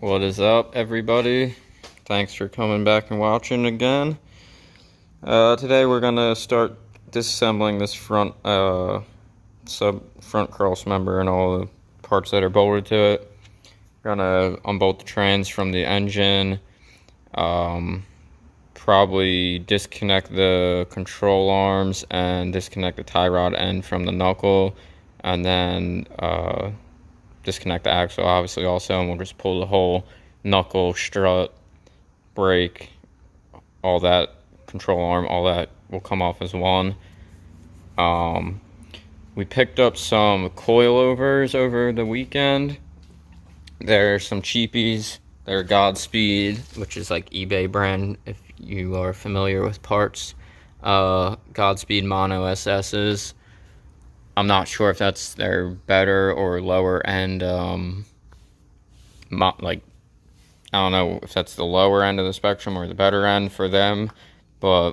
What is up, everybody? Thanks for coming back and watching again. Today we're gonna start disassembling this front cross member and all the parts that are bolted to it. We're gonna unbolt the trans from the engine, probably disconnect the control arms and disconnect the tie rod end from the knuckle, and then disconnect the axle obviously also, and we'll just pull the whole knuckle, strut, brake, all that, control arm, all that will come off as one. We picked up some coilovers over the weekend. They're some cheapies. They're Godspeed, which is like eBay brand if you are familiar with parts. Godspeed Mono SS's. I'm not sure if that's their better or lower end, like, I don't know if that's the lower end of the spectrum or the better end for them, but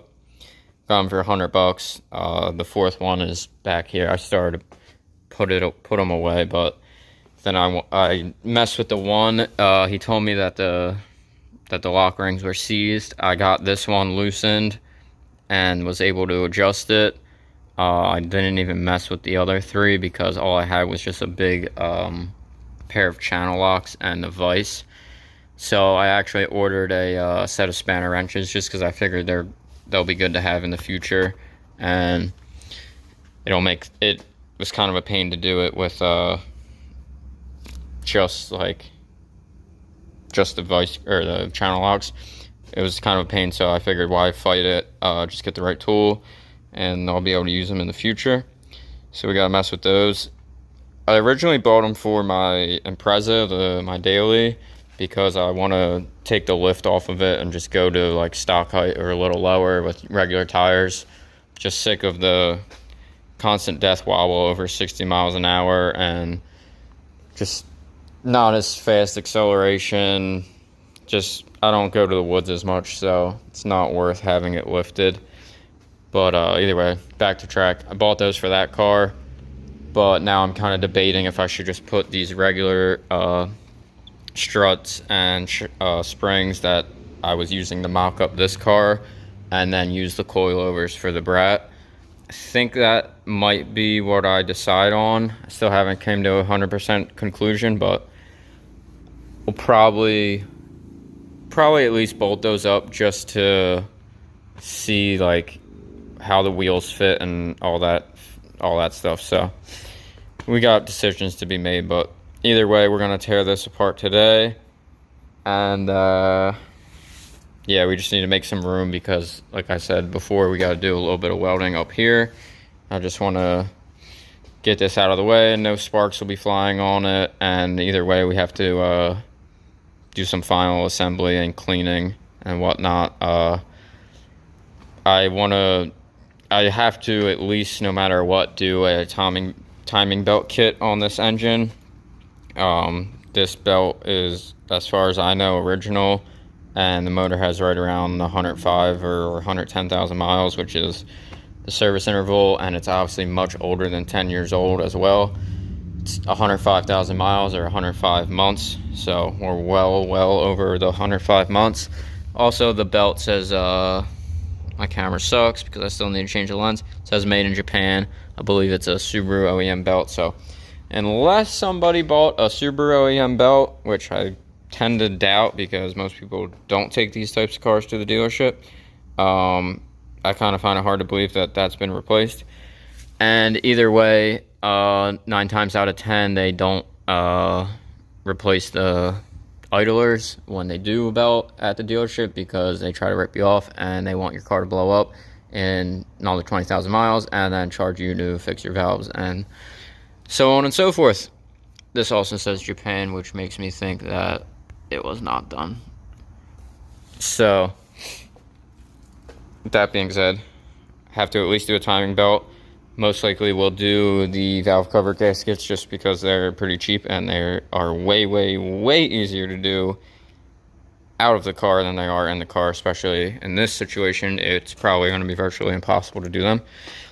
got them for $100. The fourth one is back here. I started to put them away, but then I messed with the one. He told me that the lock rings were seized. I got this one loosened and was able to adjust it. I didn't even mess with the other three because all I had was just a big pair of channel locks and a vise. So I actually ordered a set of spanner wrenches just because I figured they'll be good to have in the future, and it was kind of a pain to do it with just the vise or the channel locks. It was kind of a pain, so I figured why fight it, just get the right tool and I'll be able to use them in the future. So we gotta mess with those. I originally bought them for my Impreza, my daily, because I want to take the lift off of it and just go to like stock height or a little lower with regular tires. Just sick of the constant death wobble over 60 miles an hour and just not as fast acceleration. Just, I don't go to the woods as much, so it's not worth having it lifted. But either way, back to track. I bought those for that car, but now I'm kind of debating if I should just put these regular struts and springs that I was using to mock up this car, and then use the coilovers for the Brat. I think that might be what I decide on. I still haven't came to a 100% conclusion, but we'll probably at least bolt those up just to see like how the wheels fit and all that stuff. So we got decisions to be made, but either way, we're gonna tear this apart today, and yeah, we just need to make some room because, like I said before, we got to do a little bit of welding up here. I just want to get this out of the way, and no sparks will be flying on it. And either way, we have to do some final assembly and cleaning and whatnot. I have to at least, no matter what, do a timing belt kit on this engine. This belt is, as far as I know, original, and the motor has right around 105 or 110,000 miles, which is the service interval, and it's obviously much older than 10 years old as well. It's 105,000 miles or 105 months, so we're well over the 105 months. Also, the belt says, my camera sucks because I still need to change the lens. It says made in Japan. I believe it's a Subaru OEM belt, so unless somebody bought a Subaru OEM belt, which I tend to doubt because most people don't take these types of cars to the dealership, I kind of find it hard to believe that that's been replaced. And either way, 9 times out of 10, they don't replace the idlers when they do a belt at the dealership because they try to rip you off and they want your car to blow up in another 20,000 miles and then charge you to fix your valves and so on and so forth. This also says Japan, which makes me think that it was not done. So, with that being said, have to at least do a timing belt. Most likely we'll do the valve cover gaskets just because they're pretty cheap and they are way easier to do out of the car than they are in the car, especially in this situation. It's probably going to be virtually impossible to do them.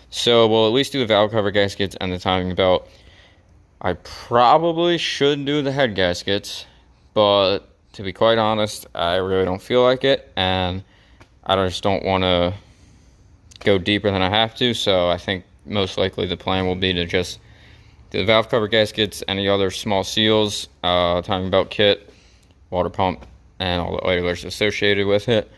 So we'll at least do the valve cover gaskets and the timing belt. I probably should do the head gaskets, but to be quite honest, I really don't feel like it, and I just don't want to go deeper than I have to. So I think most likely the plan will be to just do the valve cover gaskets, any other small seals, timing belt kit, water pump, and all the oilers associated with it,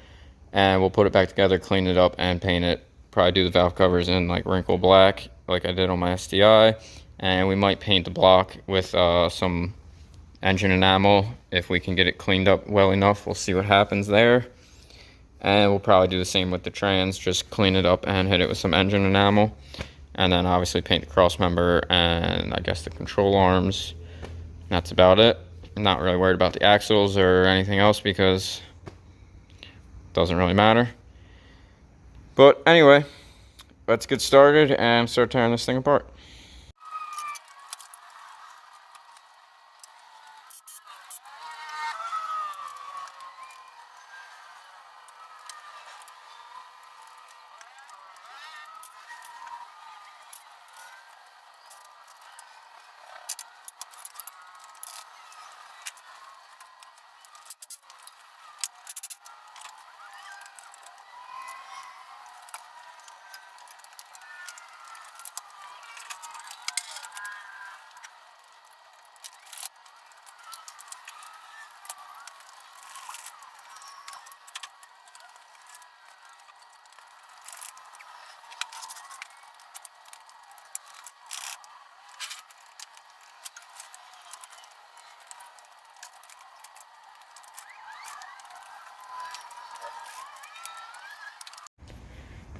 and we'll put it back together, clean it up, and paint it. Probably do the valve covers in like wrinkle black like I did on my STI, and we might paint the block with some engine enamel if we can get it cleaned up well enough. We'll see what happens there. And we'll probably do the same with the trans, just clean it up and hit it with some engine enamel, and then obviously paint the cross member and I guess the control arms. That's about it. I'm not really worried about the axles or anything else because it doesn't really matter. But anyway, let's get started and start tearing this thing apart.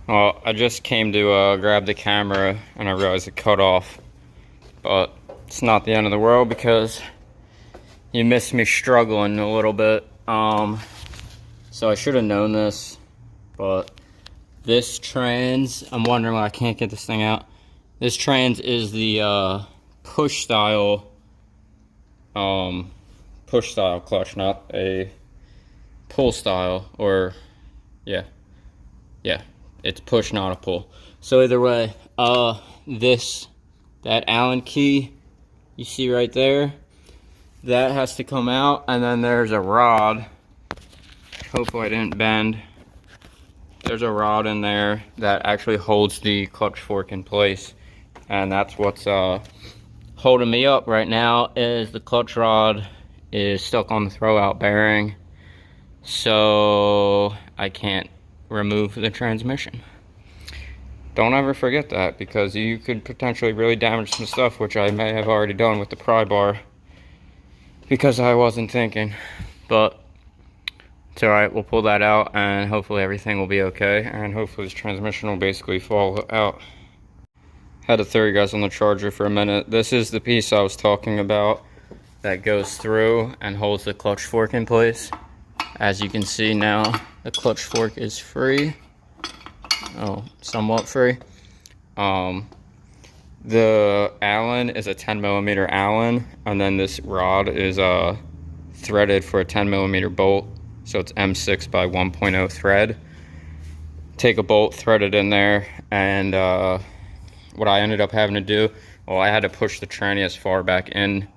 Well, I just came to grab the camera and I realized it cut off, but it's not the end of the world because you missed me struggling a little bit. So I should have known this, but this trans, I'm wondering why I can't get this thing out. This trans is the push style clutch, not a pull style, or yeah. It's push, not a pull. So either way, that Allen key you see right there, that has to come out, and then there's a rod. Hopefully I didn't bend. There's a rod in there that actually holds the clutch fork in place, and that's what's holding me up right now. Is the clutch rod is stuck on the throwout bearing, so I can't remove the transmission. Don't ever forget that, because you could potentially really damage some stuff, which I may have already done with the pry bar because I wasn't thinking. But it's alright, we'll pull that out and hopefully everything will be okay, and hopefully this transmission will basically fall out. Had to throw you guys on the charger for a minute. This is the piece I was talking about that goes through and holds the clutch fork in place. As you can see now, the clutch fork is free. Oh, somewhat free. The Allen is a 10mm Allen, and then this rod is threaded for a 10mm bolt, so it's M6 by 1.0 thread. Take a bolt, thread it in there, and what I ended up having to do, well, I had to push the tranny as far back in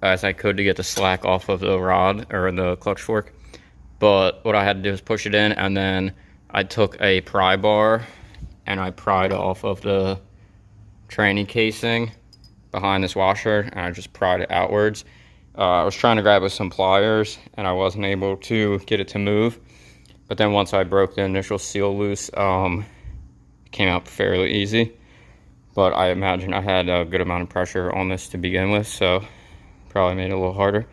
as I could to get the slack off of the rod, or the clutch fork. But what I had to do is push it in, and then I took a pry bar and I pried off of the tranny casing behind this washer, and I just pried it outwards. I was trying to grab it with some pliers and I wasn't able to get it to move, but then once I broke the initial seal loose, it came out fairly easy. But I imagine I had a good amount of pressure on this to begin with, so probably made it a little harder.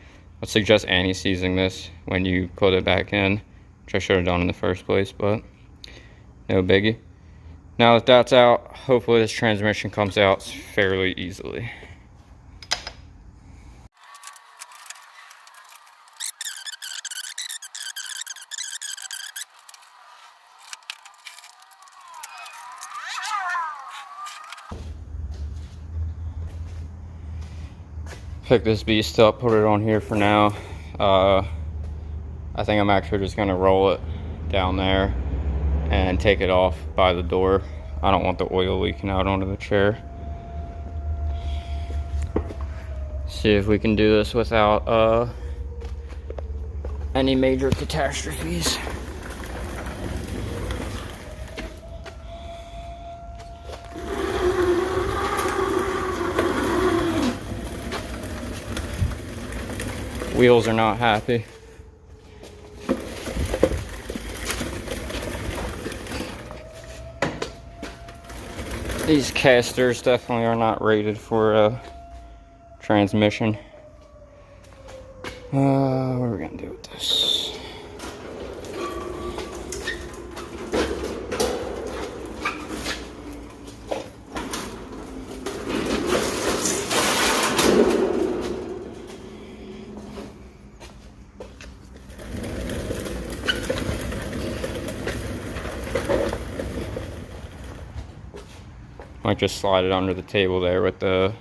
I suggest anti-seizing this when you put it back in, which I should have done in the first place, but no biggie. Now that that's out, hopefully this transmission comes out fairly easily. Pick this beast up, put it on here for now. I think I'm actually just gonna roll it down there and take it off by the door. I don't want the oil leaking out onto the chair. See if we can do this without any major catastrophes. Wheels are not happy. These casters definitely are not rated for transmission. What are we gonna do with this? Might just slide it under the table there with the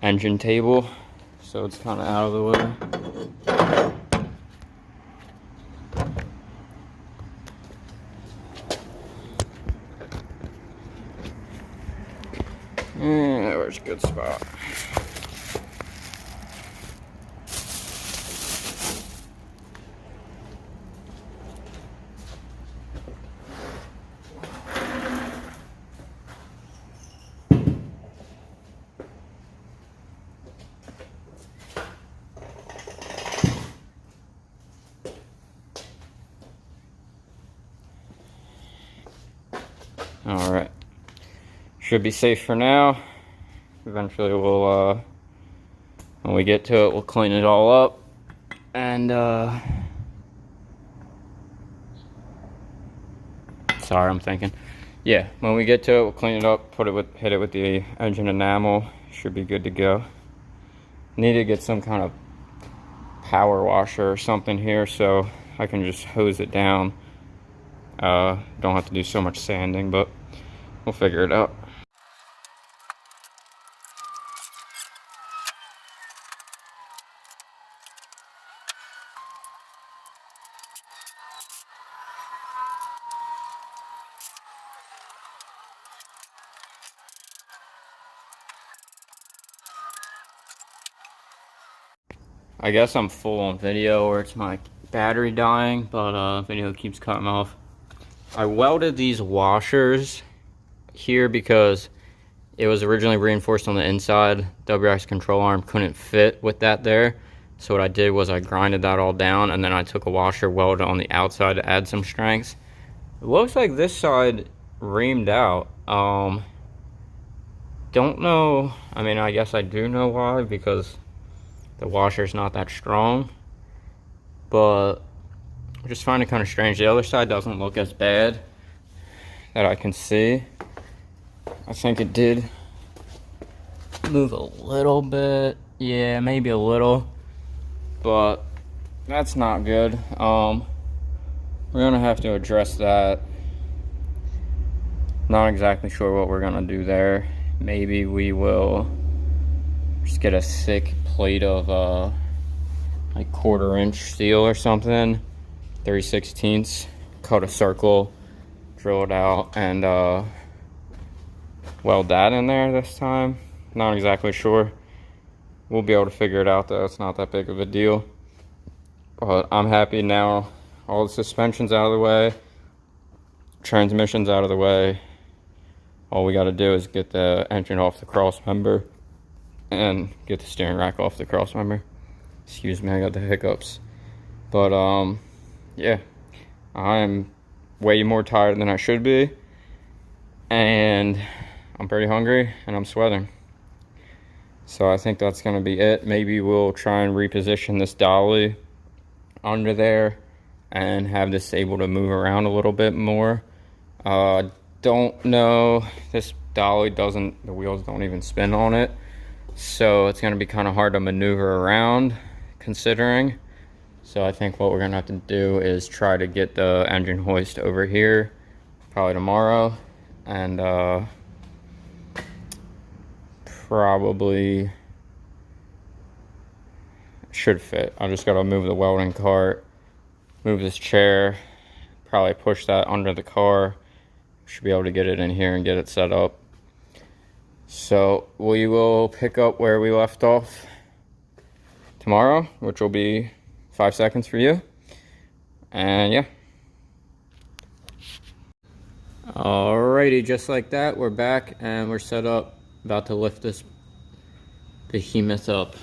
engine table, so it's kind of out of the way. Where's a good spot? All right, should be safe for now. Eventually we'll, when we get to it, we'll clean it all up. And, sorry, I'm thinking. Yeah, when we get to it, we'll clean it up, hit it with the engine enamel. Should be good to go. Need to get some kind of power washer or something here so I can just hose it down. Don't have to do so much sanding, but we'll figure it out. I guess I'm full on video or it's my battery dying, but video keeps cutting off. I welded these washers here because it was originally reinforced on the inside. Wrx control arm couldn't fit with that there. So what I did was I grinded that all down and then I took a washer, welded on the outside to add some strength. It looks like this side reamed out. Don't know, I mean, I guess I do know why, because the washer's not that strong, but I just find it kind of strange. The other side doesn't look as bad that I can see. I think it did move a little bit. Yeah, maybe a little, but that's not good. We're gonna have to address that. Not exactly sure what we're gonna do there. Maybe we will just get a thick plate of like 1/4 inch steel or something, 3/16, cut a circle, drill it out, and weld that in there this time. Not exactly sure. We'll be able to figure it out though. It's not that big of a deal. But I'm happy now. All the suspension's out of the way, transmission's out of the way. All we got to do is get the engine off the crossmember and get the steering rack off the crossmember. Excuse me, I got the hiccups. But yeah, I'm way more tired than I should be, and I'm pretty hungry and I'm sweating. So I think that's gonna be it. Maybe we'll try and reposition this dolly under there and have this able to move around a little bit more. Don't know, this dolly the wheels don't even spin on it, so it's going to be kind of hard to maneuver around considering. So I think what we're going to have to do is try to get the engine hoist over here probably tomorrow, and probably should fit. I just got to move the welding cart, move this chair, probably push that under the car. Should be able to get it in here and get it set up. So we will pick up where we left off tomorrow, which will be 5 seconds for you. And yeah. Alrighty, just like that, we're back and we're set up, about to lift this behemoth up.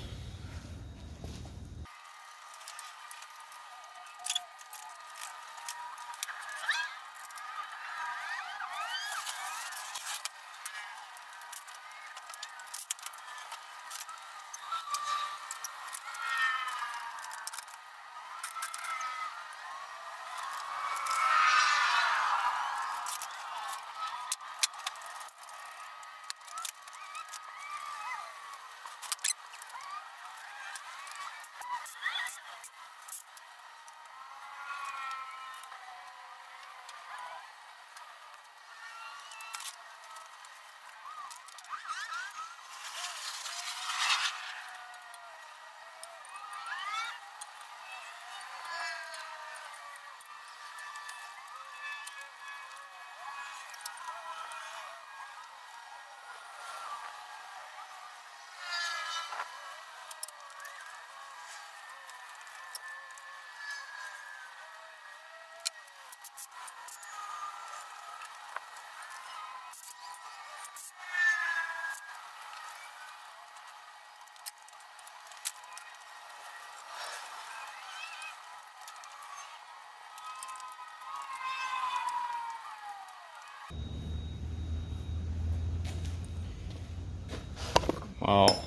Well,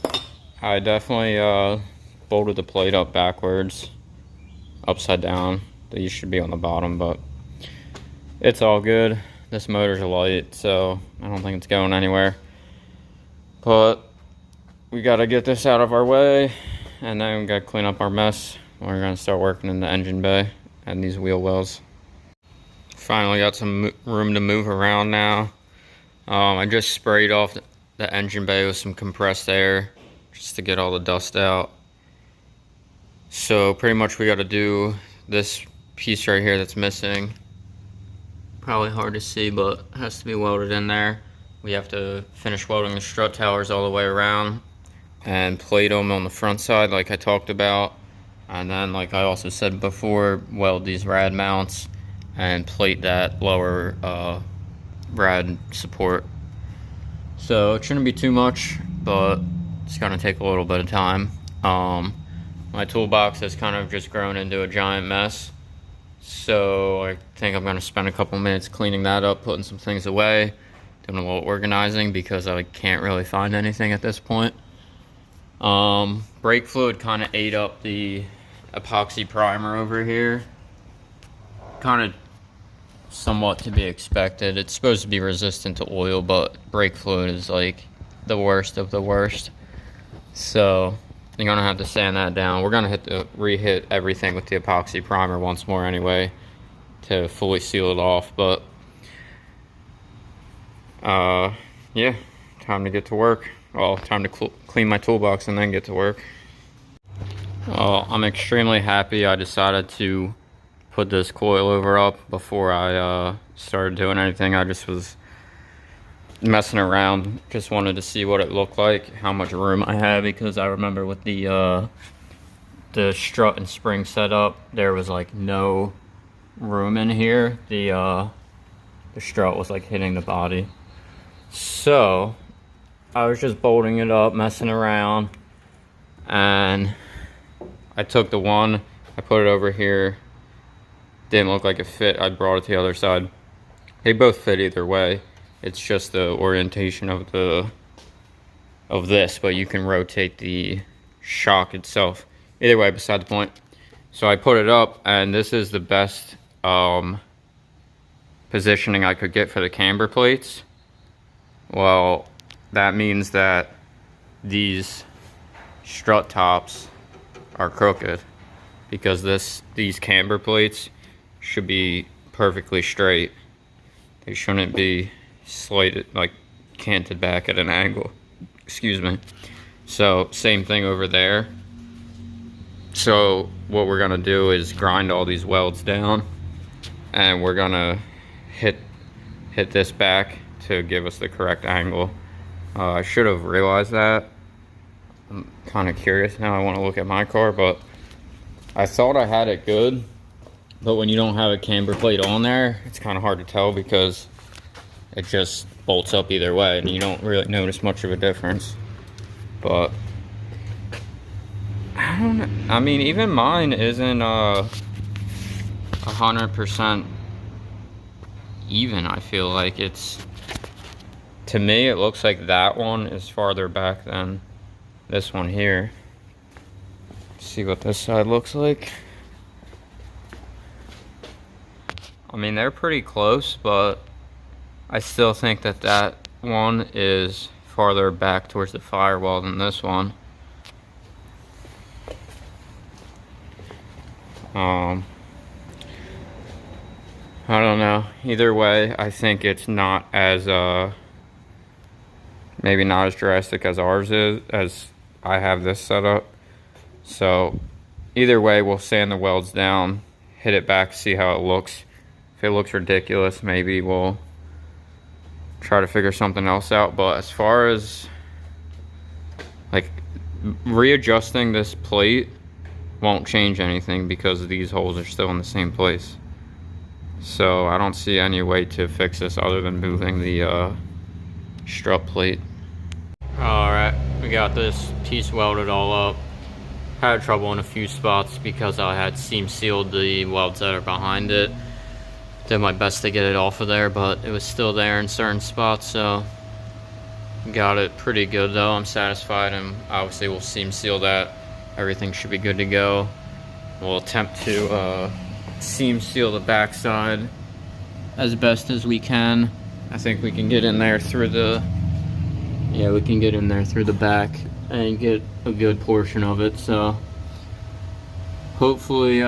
I definitely bolted the plate up backwards, upside down. These should be on the bottom, but it's all good. This motor's light, so I don't think it's going anywhere. But we gotta get this out of our way, and then we gotta clean up our mess. We're gonna start working in the engine bay and these wheel wells. Finally got some room to move around now. I just sprayed off the engine bay with some compressed air just to get all the dust out. So pretty much we got to do this piece right here that's missing. Probably hard to see, but it has to be welded in there. We have to finish welding the strut towers all the way around and plate them on the front side like I talked about. And then, like I also said before, weld these rad mounts and plate that lower rad support. So it shouldn't be too much, but it's gonna take a little bit of time. My toolbox has kind of just grown into a giant mess, so I think I'm gonna spend a couple minutes cleaning that up, putting some things away, doing a little organizing because I can't really find anything at this point. Brake fluid kind of ate up the epoxy primer over here. Kind of somewhat to be expected. It's supposed to be resistant to oil, but brake fluid is like the worst of the worst. So you're gonna have to sand that down. We're gonna re-hit everything with the epoxy primer once more anyway to fully seal it off. But yeah, time to get to work. Well, time to clean my toolbox and then get to work. Well, I'm extremely happy I decided to put this coilover up before I started doing anything. I just was messing around, just wanted to see what it looked like, how much room I had, because I remember with the strut and spring setup, there was like no room in here. The strut was like hitting the body. So I was just bolting it up, messing around, and I took the one, I put it over here. Didn't look like it fit. I brought it to the other side. They both fit either way. It's just the orientation of this, but you can rotate the shock itself. Either way, beside the point. So I put it up, and this is the best positioning I could get for the camber plates. Well, that means that these strut tops are crooked because these camber plates should be perfectly straight. They shouldn't be slighted, like canted back at an angle. Excuse me. So same thing over there. So what we're gonna do is grind all these welds down, and we're gonna hit this back to give us the correct angle. I should have realized that. I'm kind of curious now. I want to look at my car, but I thought I had it good. But when you don't have a camber plate on there, it's kind of hard to tell because it just bolts up either way and you don't really notice much of a difference. But I don't know. I mean, even mine isn't 100% even. I feel like it's, to me, it looks like that one is farther back than this one here. Let's see what this side looks like. I mean, they're pretty close, but I still think that that one is farther back towards the firewall than this one. I don't know. Either way, I think it's not as maybe not as drastic as ours is, as I have this set up. So either way, we'll sand the welds down, hit it back, see how it looks. If it looks ridiculous, maybe we'll try to figure something else out. But as far as like readjusting this plate won't change anything because these holes are still in the same place. So I don't see any way to fix this other than moving the strut plate. Alright, we got this piece welded all up. Had trouble in a few spots because I had seam sealed the welds that are behind it. Did my best to get it off of there, but it was still there in certain spots, so got it pretty good though. I'm satisfied, and obviously we'll seam seal that. Everything should be good to go. We'll attempt to seam seal the backside as best as we can. I think we can get in there through the, yeah, we can get in there through the back and get a good portion of it. So hopefully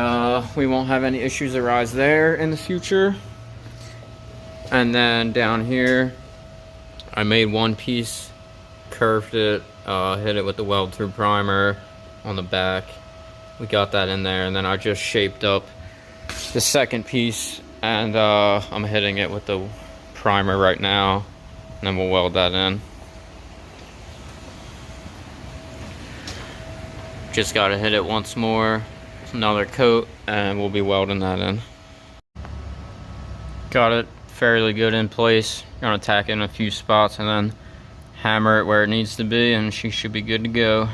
we won't have any issues arise there in the future. And then down here, I made one piece, curved it, hit it with the weld through primer on the back. We got that in there, and then I just shaped up the second piece, and I'm hitting it with the primer right now, and then we'll weld that in. Just gotta hit it once more, another coat, and we'll be welding that in. Got it fairly good in place. Gonna tack in a few spots and then hammer it where it needs to be, and she should be good to go.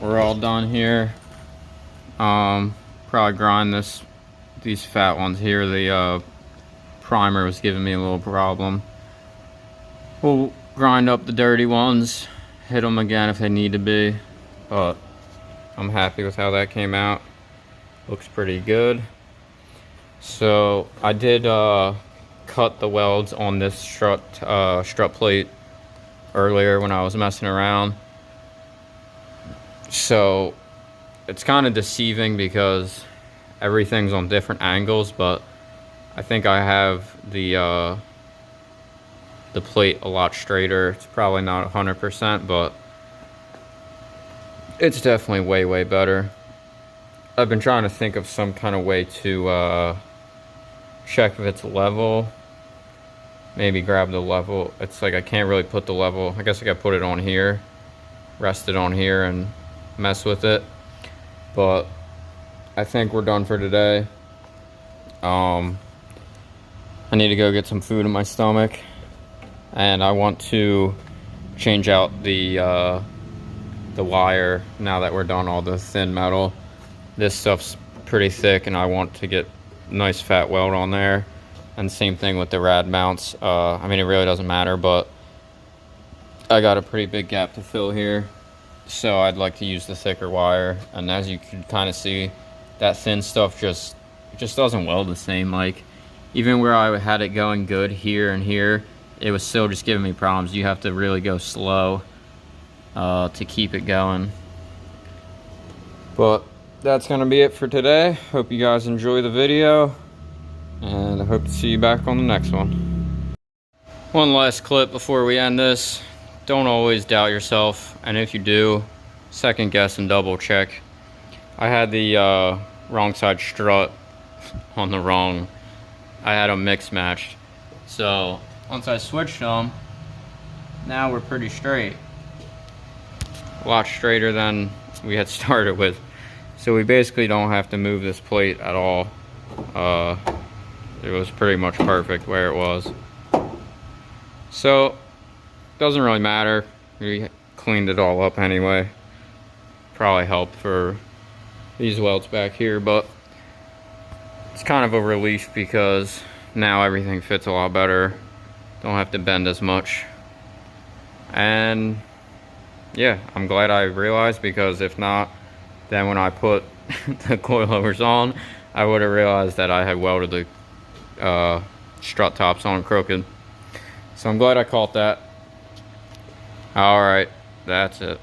We're all done here. Probably grind these fat ones here. The primer was giving me a little problem. We'll grind up the dirty ones, hit them again if they need to be, but I'm happy with how that came out. Looks pretty good. So I did cut the welds on this strut plate earlier when I was messing around. So it's kind of deceiving because everything's on different angles, but I think I have the plate a lot straighter. It's probably not 100%, but it's definitely way better. I've been trying to think of some kind of way to check if it's level. Maybe grab the level. It's like I can't really put the level. I guess I gotta put it on here, rest it on here, and mess with it. But I think we're done for today. I need to go get some food in my stomach, and I want to change out the wire now that we're done all the thin metal. This stuff's pretty thick, and I want to get nice fat weld on there. And same thing with the rad mounts. I mean, it really doesn't matter, but I got a pretty big gap to fill here, so I'd like to use the thicker wire. And as you can kind of see, that thin stuff just doesn't weld the same. Like, even where I had it going good here and here, it was still just giving me problems. You have to really go slow to keep it going. But that's gonna be it for today. Hope you guys enjoy the video, and I hope to see you back on the next one. One last clip before we end this. Don't always doubt yourself, and if you do, second guess and double check. I had the wrong side strut on the wrong, I had them mix matched. So once I switched them, now we're pretty straight. A lot straighter than we had started with. So we basically don't have to move this plate at all. It was pretty much perfect where it was. So doesn't really matter. We cleaned it all up anyway. Probably helped for these welds back here, but it's kind of a relief because now everything fits a lot better. Don't have to bend as much. And yeah, I'm glad I realized, because if not, then when I put the coilovers on, I would have realized that I had welded the strut tops on crooked. So I'm glad I caught that. Alright, that's it.